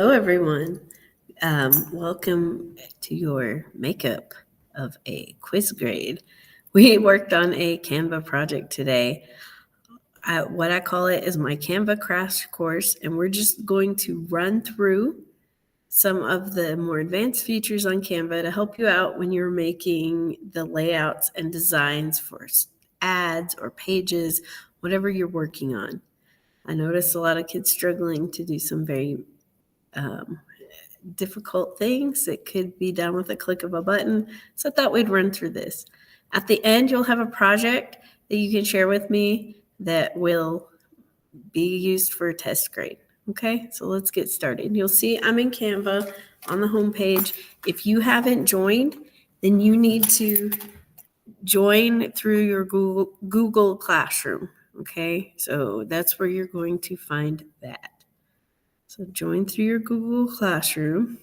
Hello, everyone. Welcome to your makeup of a quiz grade. We worked on a Canva project today. What I call it is my Canva Crash Course, and we're just going to run through some of the more advanced features on Canva to help you out when you're making the layouts and designs for ads or pages, whatever you're working on. I noticed a lot of kids struggling to do some very difficult things that could be done with a click of a button. So I thought we'd run through this. At the end, you'll have a project that you can share with me that will be used for a test grade. Okay, so let's get started. You'll see I'm in Canva on the home page. If you haven't joined, then you need to join through your Google Classroom. Okay, so that's where you're going to find that. So join through your Google Classroom.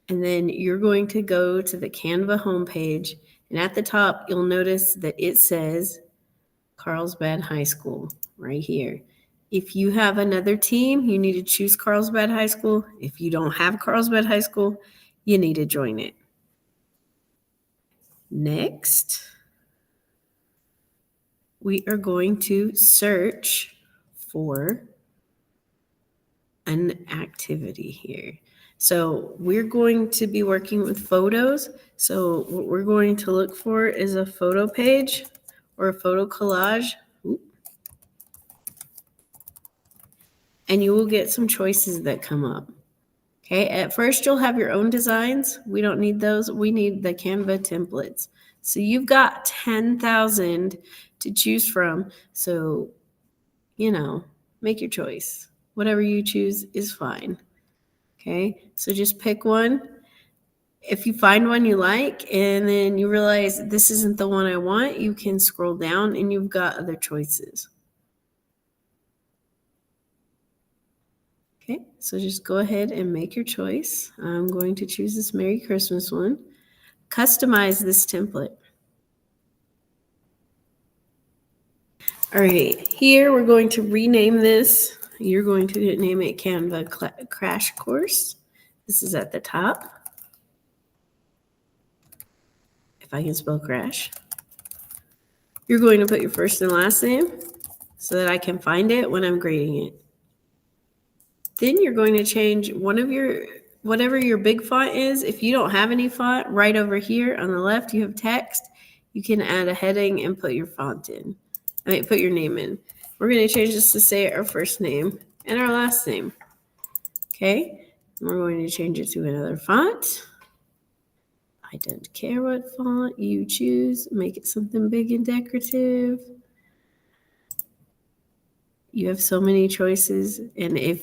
And then you're going to go to the Canva homepage. And at the top, you'll notice that it says Carlsbad High School right here. If you have another team, you need to choose Carlsbad High School. If you don't have Carlsbad High School, you need to join it. Next, we are going to search for an activity here. So we're going to be working with photos. So what we're going to look for is a photo page or a photo collage. And you will get some choices that come up. Okay, at first you'll have your own designs. We don't need those. We need the Canva templates. So you've got 10,000 to choose from. So, make your choice. Whatever you choose is fine. Okay, so just pick one. If you find one you like and then you realize this isn't the one I want, you can scroll down and you've got other choices. Okay, so just go ahead and make your choice. I'm going to choose this Merry Christmas one. Customize this template. All right, here we're going to rename this. You're going to name it Canva Crash Course. This is at the top. If I can spell crash. You're going to put your first and last name so that I can find it when I'm grading it. Then you're going to change whatever your big font is. If you don't have any font, right over here on the left, you have text. You can add a heading and put your font in. Put your name in. We're going to change this to say our first name and our last name. Okay, and we're going to change it to another font. I don't care what font you choose. Make it something big and decorative. You have so many choices. And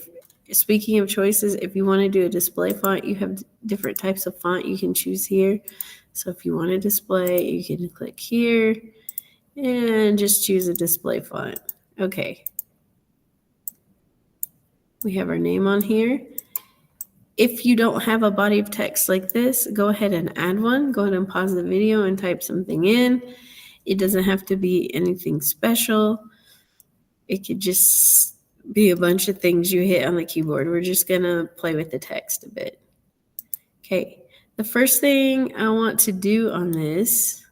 speaking of choices, if you want to do a display font, you have different types of font you can choose here. So if you want to display, you can click here and just choose a display font. Okay. We have our name on here. If you don't have a body of text like this, go ahead and add one. Go ahead and pause the video and type something in. It doesn't have to be anything special. It could just be a bunch of things you hit on the keyboard. We're just going to play with the text a bit. Okay, the first thing I want to do on this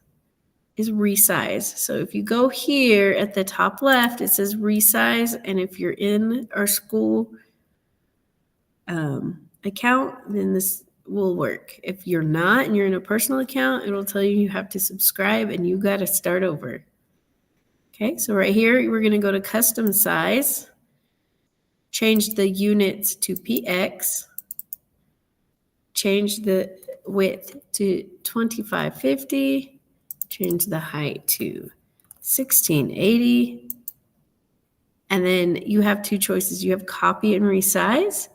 is resize. So if you go here at the top left, it says resize. And if you're in our school account, then this will work. If you're not and you're in a personal account, it'll tell you have to subscribe and you got to start over. Okay, so right here, we're going to go to custom size, change the units to px, change the width to 2550, change the height to 1680. And then you have two choices. You have copy and resize,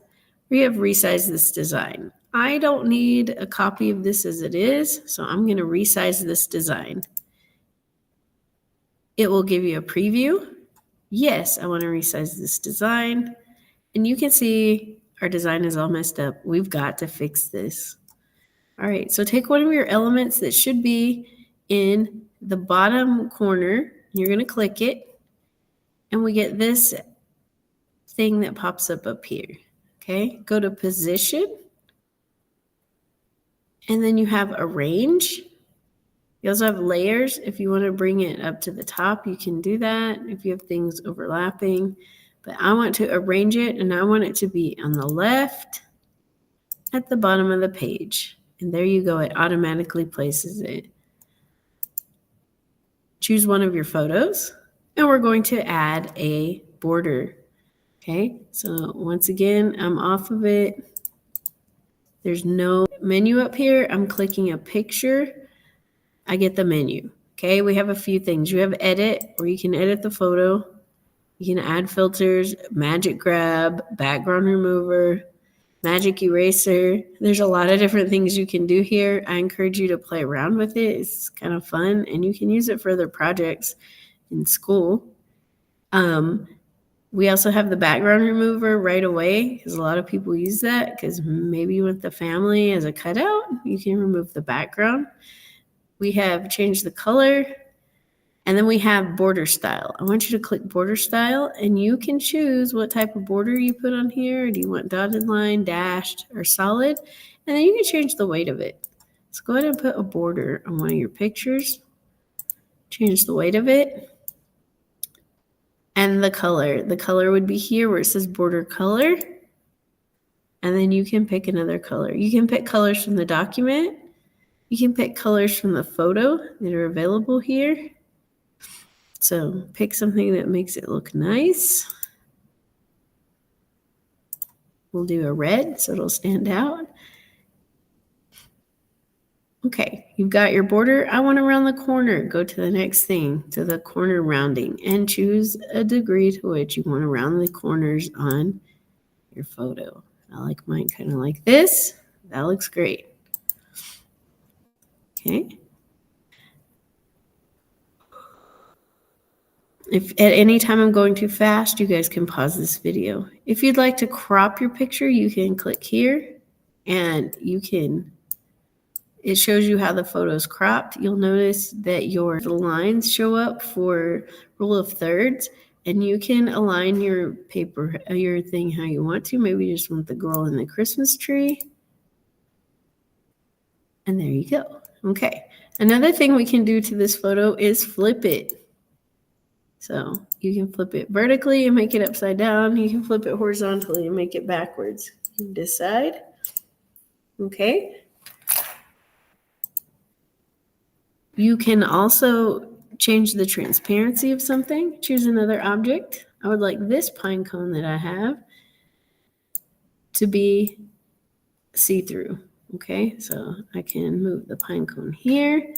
or you have resize this design. I don't need a copy of this as it is, so I'm going to resize this design. It will give you a preview. Yes, I want to resize this design. And you can see our design is all messed up. We've got to fix this. All right, so take one of your elements that should be in the bottom corner. You're going to click it. And we get this thing that pops up here. Okay, go to position. And then you have arrange. You also have layers. If you want to bring it up to the top, you can do that if you have things overlapping. But I want to arrange it, and I want it to be on the left at the bottom of the page. And there you go. It automatically places it. Choose one of your photos, and we're going to add a border. Okay, so once again, I'm off of it. There's no menu up here. I'm clicking a picture. I get the menu. Okay, we have a few things. You have edit, where you can edit the photo. You can add filters, magic grab, background remover, magic eraser. There's a lot of different things you can do here. I encourage you to play around with it. It's kind of fun, and you can use it for other projects in school. We also have the background remover right away, because a lot of people use that because maybe you want the family as a cutout. You can remove the background. We have changed the color, and then we have border style. I want you to click border style, and you can choose what type of border you put on here. Do you want dotted line, dashed, or solid? And then you can change the weight of it. So go ahead and put a border on one of your pictures. Change the weight of it. And the color. The color would be here where it says border color. And then you can pick another color. You can pick colors from the document. You can pick colors from the photo that are available here. So pick something that makes it look nice. We'll do a red so it'll stand out. Okay, you've got your border. I want to round the corner. Go to the next thing, to the corner rounding, and choose a degree to which you want to round the corners on your photo. I like mine kind of like this. That looks great. Okay. If at any time I'm going too fast, you guys can pause this video. If you'd like to crop your picture, you can click here, and it shows you how the photo is cropped. You'll notice that the lines show up for rule of thirds, and you can align your paper, your thing how you want to. Maybe you just want the girl in the Christmas tree. And there you go. Okay. Another thing we can do to this photo is flip it. So you can flip it vertically and make it upside down. You can flip it horizontally and make it backwards. You can decide. Okay. You can also change the transparency of something. Choose another object. I would like this pine cone that I have to be see-through. Okay, so I can move the pine cone here,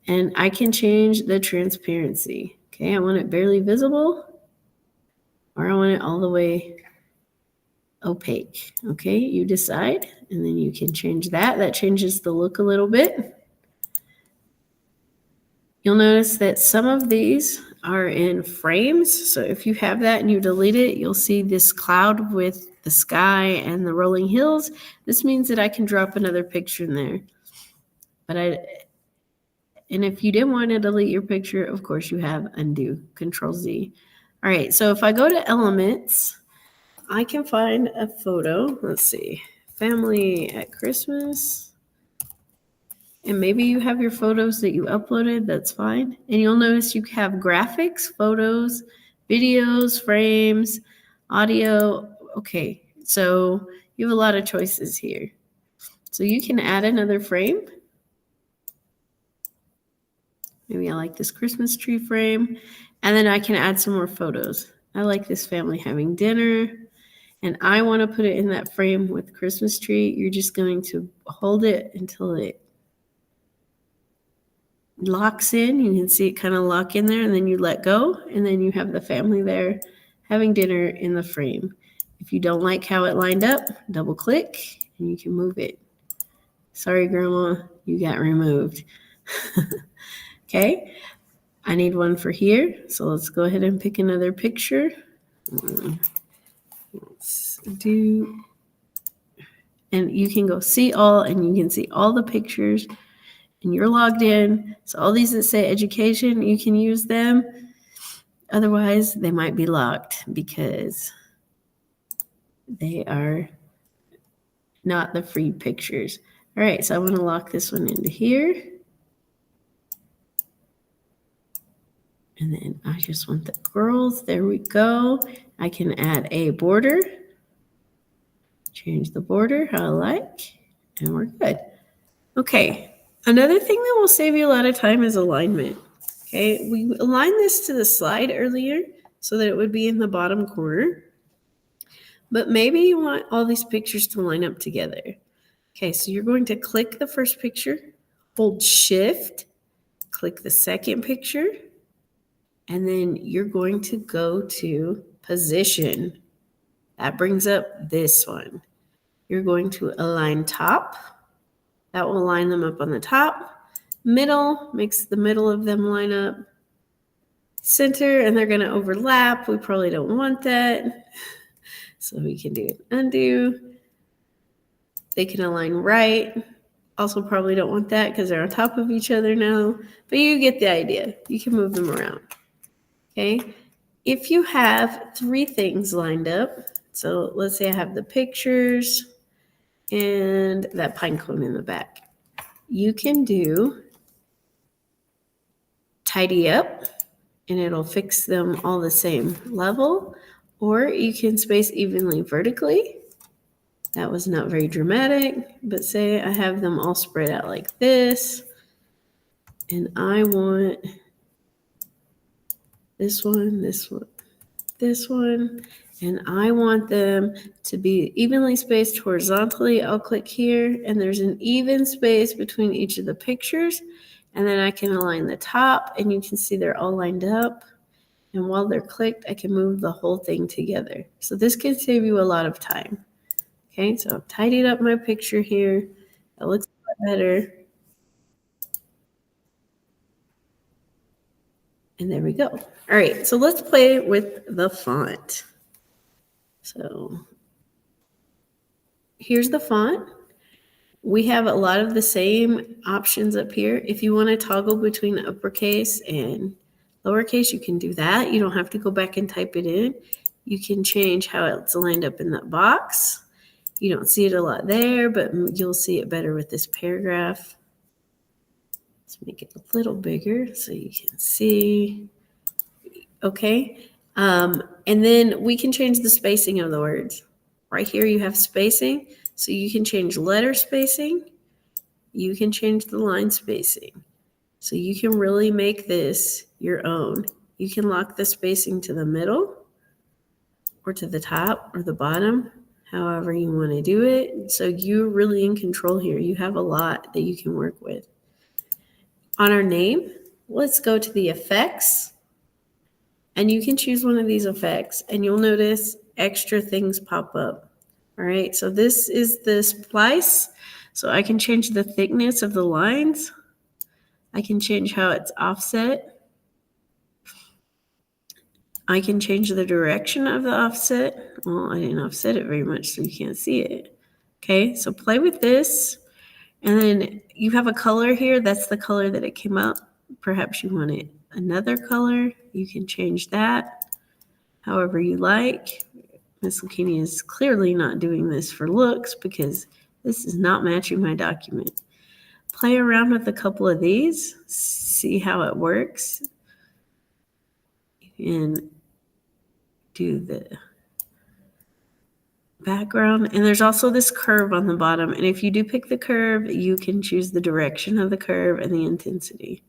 and I can change the transparency. Okay, I want it barely visible, or I want it all the way opaque. Okay, you decide, and then you can change that. That changes the look a little bit. You'll notice that some of these are in frames. So if you have that and you delete it, you'll see this cloud with the sky and the rolling hills. This means that I can drop another picture in there. And if you didn't want to delete your picture, of course you have undo, Control Z. All right, so if I go to elements, I can find a photo. Let's see, family at Christmas. And maybe you have your photos that you uploaded, that's fine. And you'll notice you have graphics, photos, videos, frames, audio. Okay, so you have a lot of choices here. So you can add another frame. Maybe I like this Christmas tree frame. And then I can add some more photos. I like this family having dinner. And I want to put it in that frame with Christmas tree. You're just going to hold it until it locks in. You can see it kind of lock in there, and then you let go, and then you have the family there having dinner in the frame. If you don't like how it lined up, double click and you can move it. Sorry, Grandma, you got removed. Okay, I need one for here, so let's go ahead and pick another picture. Let's do, and you can go see all, and you can see all the pictures. And you're logged in. So all these that say education, you can use them. Otherwise, they might be locked because they are not the free pictures. All right, so I want to lock this one into here. And then I just want the girls. There we go. I can add a border. Change the border how I like. And we're good. Okay. Another thing that will save you a lot of time is alignment. Okay. We aligned this to the slide earlier so that it would be in the bottom corner. But maybe you want all these pictures to line up together. Okay. So you're going to click the first picture, hold Shift, click the second picture, and then you're going to go to Position. That brings up this one. You're going to align top. That will line them up on the top. Middle makes the middle of them line up. Center, and they're going to overlap. We probably don't want that. So we can do an undo. They can align right. Also probably don't want that because they're on top of each other now. But you get the idea. You can move them around. Okay. If you have 3 things lined up, so let's say I have the pictures and that pine cone in the back. You can do tidy up and it'll fix them all the same level, or you can space evenly vertically. That was not very dramatic, but say I have them all spread out like this, and I want this one, this one, this one, and I want them to be evenly spaced horizontally. I'll click here, and there's an even space between each of the pictures, and then I can align the top, and you can see they're all lined up. And while they're clicked, I can move the whole thing together. So this can save you a lot of time. Okay, so I've tidied up my picture here. It looks a lot better. And there we go. All right, so let's play with the font. So here's the font. We have a lot of the same options up here. If you want to toggle between uppercase and lowercase, you can do that. You don't have to go back and type it in. You can change how it's lined up in that box. You don't see it a lot there, but you'll see it better with this paragraph. Let's make it a little bigger so you can see. Okay. And then we can change the spacing of the words. Right here you have spacing, so you can change letter spacing. You can change the line spacing. So you can really make this your own. You can lock the spacing to the middle or to the top or the bottom, however you want to do it. So you're really in control here. You have a lot that you can work with. On our name, let's go to the effects. And you can choose one of these effects, and you'll notice extra things pop up. All right, so this is the splice. So I can change the thickness of the lines. I can change how it's offset. I can change the direction of the offset. Well, I didn't offset it very much, so you can't see it. Okay, so play with this. And then you have a color here. That's the color that it came up. Perhaps you want it another color. You can change that however you like. Miss Lucchini is clearly not doing this for looks because this is not matching my document. Play around with a couple of these. See how it works. And do the background. And there's also this curve on the bottom. And if you do pick the curve, you can choose the direction of the curve and the intensity.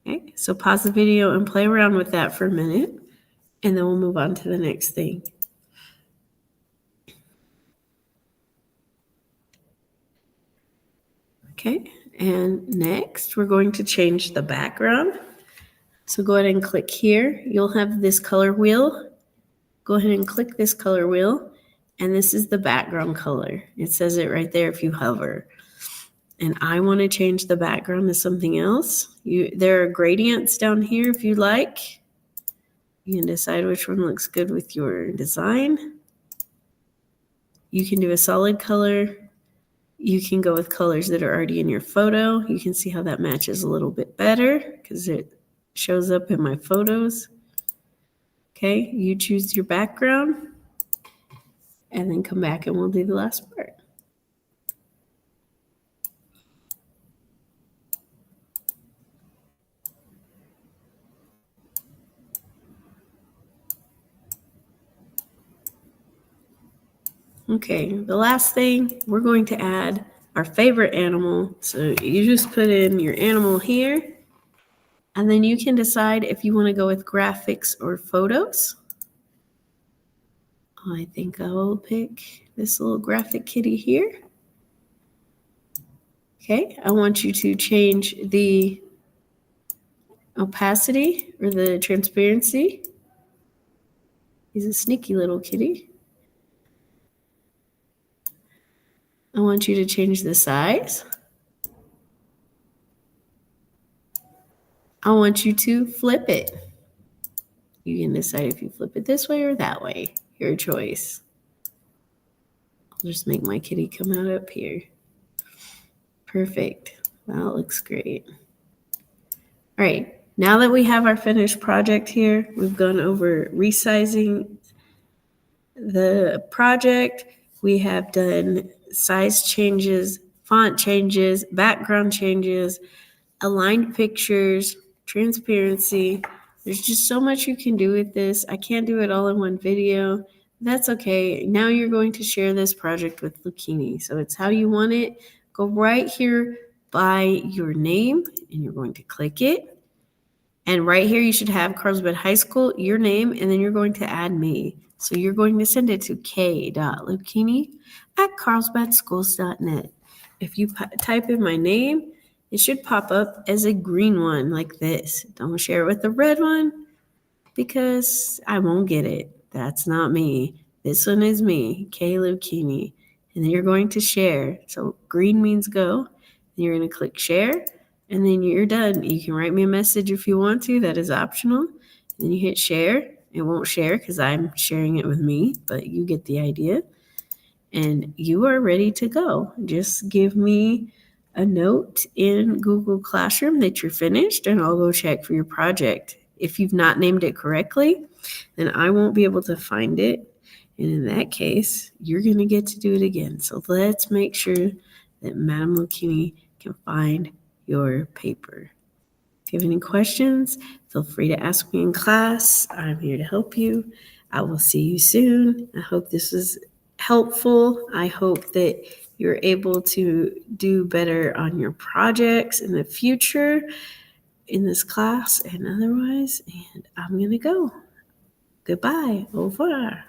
Okay, so pause the video and play around with that for a minute, and then we'll move on to the next thing. Okay, and next we're going to change the background. So go ahead and click here. You'll have this color wheel. Go ahead and click this color wheel, and this is the background color. It says it right there if you hover. And I want to change the background to something else. There are gradients down here if you like. You can decide which one looks good with your design. You can do a solid color. You can go with colors that are already in your photo. You can see how that matches a little bit better because it shows up in my photos. Okay, you choose your background. and then come back and we'll do the last part. Okay, the last thing, we're going to add our favorite animal. So you just put in your animal here, and then you can decide if you want to go with graphics or photos. I think I will pick this little graphic kitty here. Okay, I want you to change the opacity or the transparency. He's a sneaky little kitty. I want you to change the size. I want you to flip it. You can decide if you flip it this way or that way. Your choice. I'll just make my kitty come out up here. Perfect. That looks great. All right. Now that we have our finished project here, we've gone over resizing the project. We have done size changes, font changes, background changes, aligned pictures, transparency. There's just so much you can do with this. I can't do it all in one video. That's okay. Now you're going to share this project with Lucchini. So it's how you want it. Go right here by your name and you're going to click it. And right here you should have Carlsbad High School, your name, and then you're going to add me. So you're going to send it to k.lucchini@carlsbadschools.net. If you type in my name, it should pop up as a green one like this. Don't share it with the red one because I won't get it. That's not me. This one is me, K. Lucchini. And then you're going to share. So green means go. Then you're going to click share. And then you're done. You can write me a message if you want to. That is optional. And then you hit share. It won't share because I'm sharing it with me, but you get the idea. And you are ready to go. Just give me a note in Google Classroom that you're finished, and I'll go check for your project. If you've not named it correctly, then I won't be able to find it. And in that case, you're going to get to do it again. So let's make sure that Madam Lucchini can find your paper. If you have any questions, feel free to ask me in class. I'm here to help you. I will see you soon. I hope this was helpful. I hope that you're able to do better on your projects in the future in this class and otherwise. And I'm going to go. Goodbye. Au revoir.